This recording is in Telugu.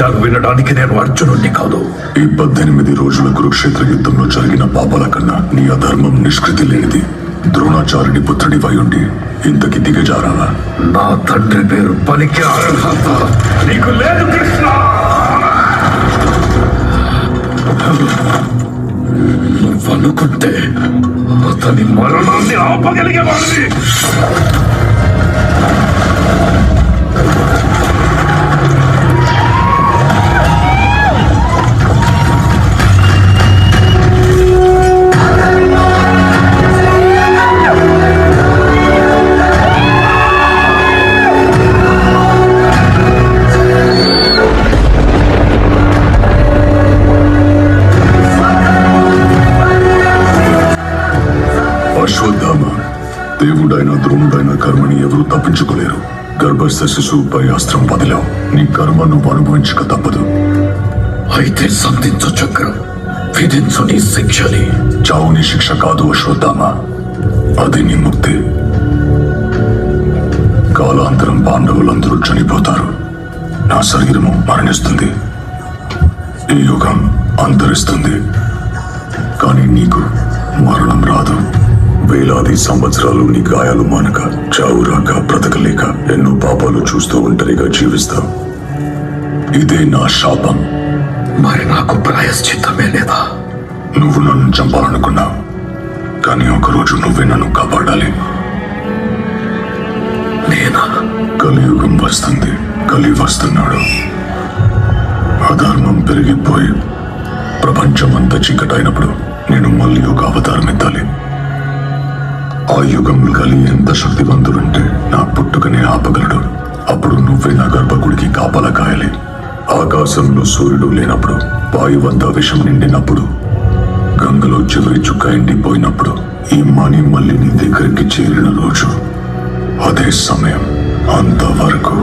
విషయాలు వినడానికి నేను అర్జునుడిని కాదు. ఈ 18 రోజుల కురుక్షేత్ర యుద్ధంలో జరిగిన పాపాల కన్నా నీ అధర్మం నిష్కృతి లేనిది. ద్రోణాచార్యుని పుత్రుడివై ఉండి ఇంతకి దిగజారాలా? నా తండ్రి పేరు పలికి అర్హత నీకు లేదు కృష్ణ. నువ్వనుకుంటే అతని మరణాన్ని ఆపగలిగేవాడిని. అశ్వత్థామ, దేవుడైన ద్రోణుడైన కర్మని ఎవరూ తప్పించుకోలేరు. గర్భస్థ శిశువుపై అస్త్రం పదిలావు. నీ కర్మ నువ్వు అనుభవించక తప్పదు. అయితే సంధించు చక్రం, విధించు నీ శిక్షని. చావు నీ శిక్ష కాదు అశ్వత్థామ, అది నీ ముక్తి. కాలాంతరం పాండవులందరూ చనిపోతారు. నా శరీరము మరణిస్తుంది. ఈ యుగం అంతరిస్తుంది. కానీ నీకు మరణం రాదు. వేలాది సంవత్సరాలు నీ గాయాలు మానక, చావు రాక, బ్రతకలేక ఎన్నో పాపాలు చూస్తూ ఒంటరిగా జీవిస్తావు. ఇదే నా శాపం. మరి నాకు ప్రాయశ్చిత్తమే లేదా? నువ్వు నన్ను చంపాలనుకున్నావు, కానీ ఒకరోజు నువ్వే నన్ను కాపాడాలి. నేనా? కలియుగం వస్తుంది, కలి వస్తున్నాడు. అధర్మం పెరిగిపోయి ప్రపంచమంతా చీకటైనప్పుడు నేను మళ్ళీ ఒక అవతారం ఎత్తాలి. ఆ యుగంలో కలి ఎంత శక్తివంతుడంటే నా పుట్టుకనే ఆపగలడు. అప్పుడు నువ్వే నా గర్భగుడికి కాపలా కాయాలి. ఆకాశంలో సూర్యుడు లేనప్పుడు, వాయువంతా విషం నిండినప్పుడు, గంగలో చివరి చుక్క ఎండిపోయినప్పుడు, ఈ మణి మళ్ళీ నీ దగ్గరికి చేరిన రోజు అదే సమయం. అంతవరకు